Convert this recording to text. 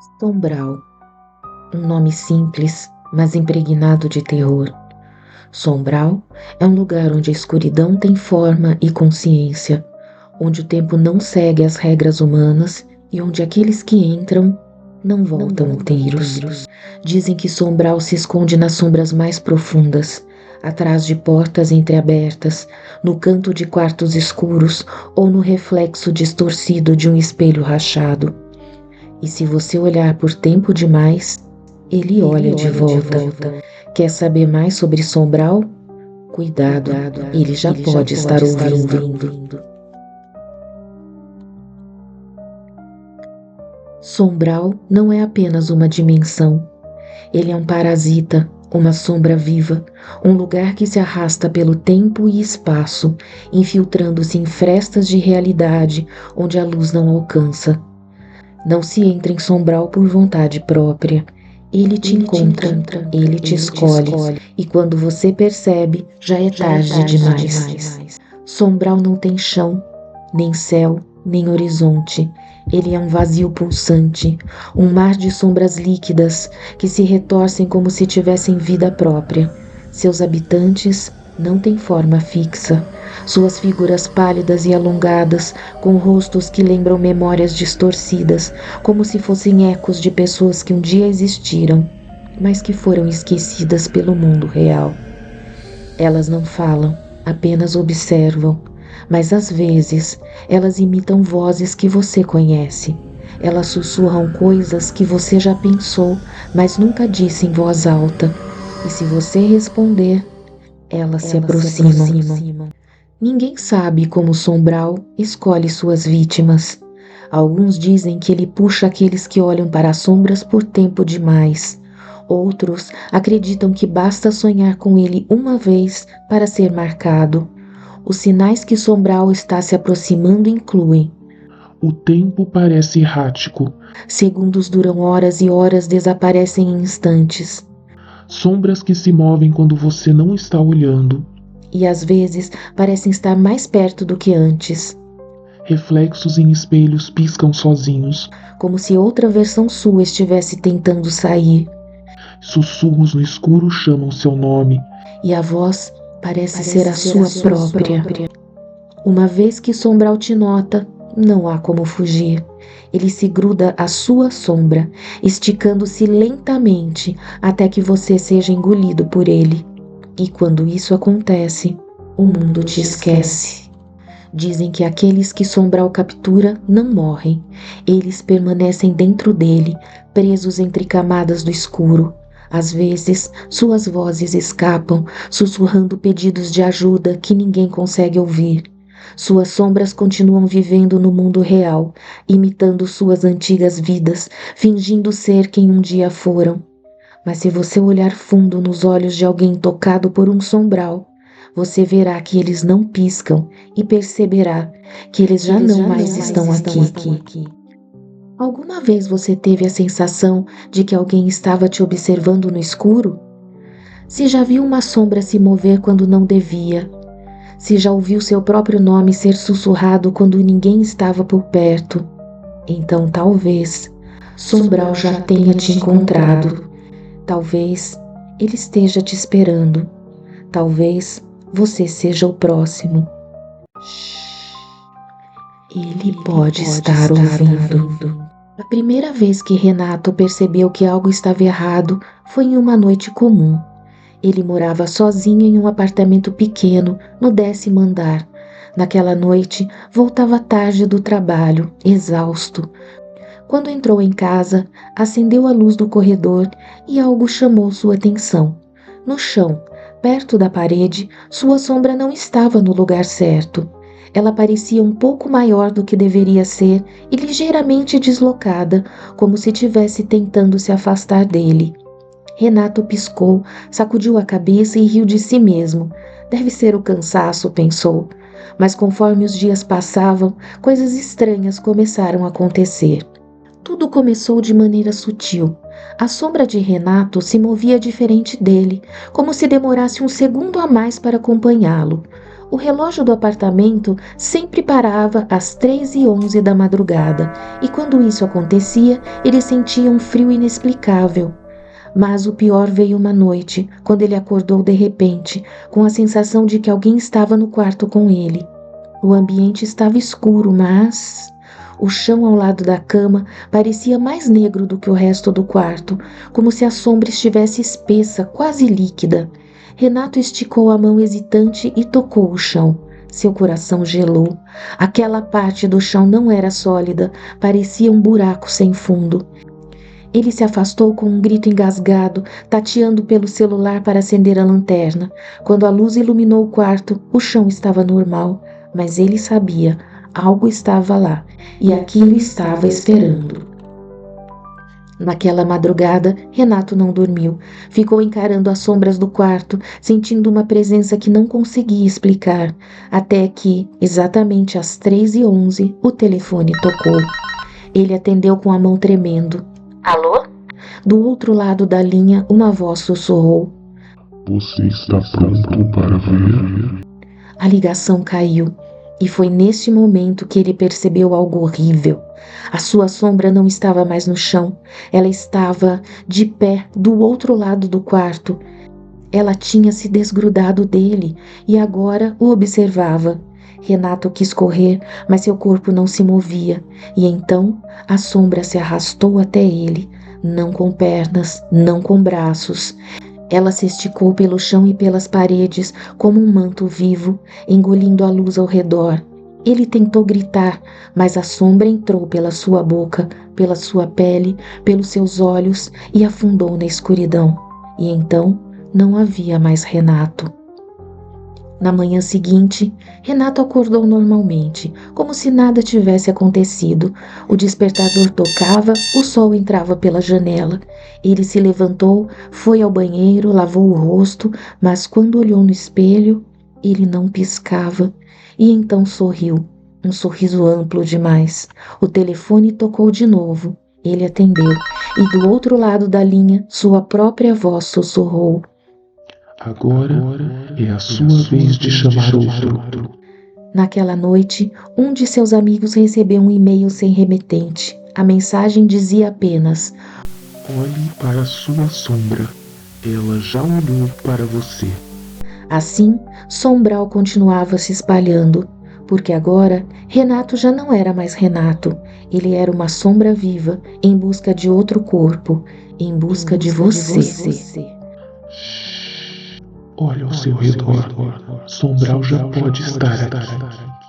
Sombral, um nome simples, mas impregnado de terror. Sombral é um lugar onde a escuridão tem forma e consciência, onde o tempo não segue as regras humanas e onde aqueles que entram não voltam inteiros. Dizem que Sombral se esconde nas sombras mais profundas, atrás de portas entreabertas, no canto de quartos escuros ou no reflexo distorcido de um espelho rachado. E se você olhar por tempo demais, ele olha de volta. Quer saber mais sobre Sombral? Cuidado, ele já pode estar ouvindo. Sombral não é apenas uma dimensão. Ele é um parasita, uma sombra viva, um lugar que se arrasta pelo tempo e espaço, infiltrando-se em frestas de realidade onde a luz não alcança. Não se entra em Sombral por vontade própria. Ele te encontra, ele te escolhe, e quando você percebe, já é tarde demais. Sombral não tem chão, nem céu, nem horizonte. Ele é um vazio pulsante, um mar de sombras líquidas que se retorcem como se tivessem vida própria. Seus habitantes não têm forma fixa. Suas figuras pálidas e alongadas, com rostos que lembram memórias distorcidas, como se fossem ecos de pessoas que um dia existiram, mas que foram esquecidas pelo mundo real. Elas não falam, apenas observam, mas às vezes elas imitam vozes que você conhece. Elas sussurram coisas que você já pensou, mas nunca disse em voz alta. E se você responder, elas se aproximam. Ninguém sabe como Sombral escolhe suas vítimas. Alguns dizem que ele puxa aqueles que olham para as sombras por tempo demais. Outros acreditam que basta sonhar com ele uma vez para ser marcado. Os sinais que Sombral está se aproximando incluem: o tempo parece errático. Segundos duram horas e horas desaparecem em instantes. Sombras que se movem quando você não está olhando. E às vezes parecem estar mais perto do que antes. Reflexos em espelhos piscam sozinhos. Como se outra versão sua estivesse tentando sair. Sussurros no escuro chamam seu nome. E a voz parece ser a sua própria. Uma vez que Sombral te nota, não há como fugir. Ele se gruda à sua sombra, esticando-se lentamente até que você seja engolido por ele. E quando isso acontece, o mundo te esquece. Dizem que aqueles que Sombral captura não morrem. Eles permanecem dentro dele, presos entre camadas do escuro. Às vezes, suas vozes escapam, sussurrando pedidos de ajuda que ninguém consegue ouvir. Suas sombras continuam vivendo no mundo real, imitando suas antigas vidas, fingindo ser quem um dia foram. Mas se você olhar fundo nos olhos de alguém tocado por um Sombral, você verá que eles não piscam e perceberá que eles já não mais estão aqui. Alguma vez você teve a sensação de que alguém estava te observando no escuro? Se já viu uma sombra se mover quando não devia? Se já ouviu seu próprio nome ser sussurrado quando ninguém estava por perto? Então talvez Sombral já tenha te encontrado. Talvez ele esteja te esperando. Talvez você seja o próximo. Ele pode estar ouvindo. A primeira vez que Renato percebeu que algo estava errado foi em uma noite comum. Ele morava sozinho em um apartamento pequeno no 10º andar. Naquela noite, voltava tarde do trabalho, exausto. Quando entrou em casa, acendeu a luz do corredor e algo chamou sua atenção. No chão, perto da parede, sua sombra não estava no lugar certo. Ela parecia um pouco maior do que deveria ser e ligeiramente deslocada, como se estivesse tentando se afastar dele. Renato piscou, sacudiu a cabeça e riu de si mesmo. Deve ser o cansaço, pensou. Mas conforme os dias passavam, coisas estranhas começaram a acontecer. Tudo começou de maneira sutil. A sombra de Renato se movia diferente dele, como se demorasse um segundo a mais para acompanhá-lo. O relógio do apartamento sempre parava às 3h11 da madrugada, e quando isso acontecia, ele sentia um frio inexplicável. Mas o pior veio uma noite, quando ele acordou de repente, com a sensação de que alguém estava no quarto com ele. O ambiente estava escuro, mas o chão ao lado da cama parecia mais negro do que o resto do quarto, como se a sombra estivesse espessa, quase líquida. Renato esticou a mão hesitante e tocou o chão. Seu coração gelou. Aquela parte do chão não era sólida, parecia um buraco sem fundo. Ele se afastou com um grito engasgado, tateando pelo celular para acender a lanterna. Quando a luz iluminou o quarto, o chão estava normal, mas ele sabia, algo estava lá, e aquilo estava esperando. Naquela madrugada, Renato não dormiu. Ficou encarando as sombras do quarto, sentindo uma presença que não conseguia explicar, até que, exatamente às 3h11, o telefone tocou. Ele atendeu com a mão tremendo. Alô? Do outro lado da linha, uma voz sussurrou. Você está pronto para ver? A ligação caiu, e foi neste momento que ele percebeu algo horrível. A sua sombra não estava mais no chão, ela estava de pé do outro lado do quarto. Ela tinha se desgrudado dele e agora o observava. Renato quis correr, mas seu corpo não se movia, e então a sombra se arrastou até ele, não com pernas, não com braços. Ela se esticou pelo chão e pelas paredes como um manto vivo, engolindo a luz ao redor. Ele tentou gritar, mas a sombra entrou pela sua boca, pela sua pele, pelos seus olhos e afundou na escuridão. E então não havia mais Renato. Na manhã seguinte, Renato acordou normalmente, como se nada tivesse acontecido. O despertador tocava, o sol entrava pela janela. Ele se levantou, foi ao banheiro, lavou o rosto, mas quando olhou no espelho, ele não piscava. E então sorriu, um sorriso amplo demais. O telefone tocou de novo. Ele atendeu, e do outro lado da linha, sua própria voz sussurrou. Agora é a sua vez de chamar outro. Naquela noite, um de seus amigos recebeu um e-mail sem remetente. A mensagem dizia apenas: Olhe para a sua sombra. Ela já olhou para você. Assim, Sombral continuava se espalhando, porque agora Renato já não era mais Renato. Ele era uma sombra viva, em busca de outro corpo, em busca de você. Olha ao seu redor. Sombral já pode estar aqui.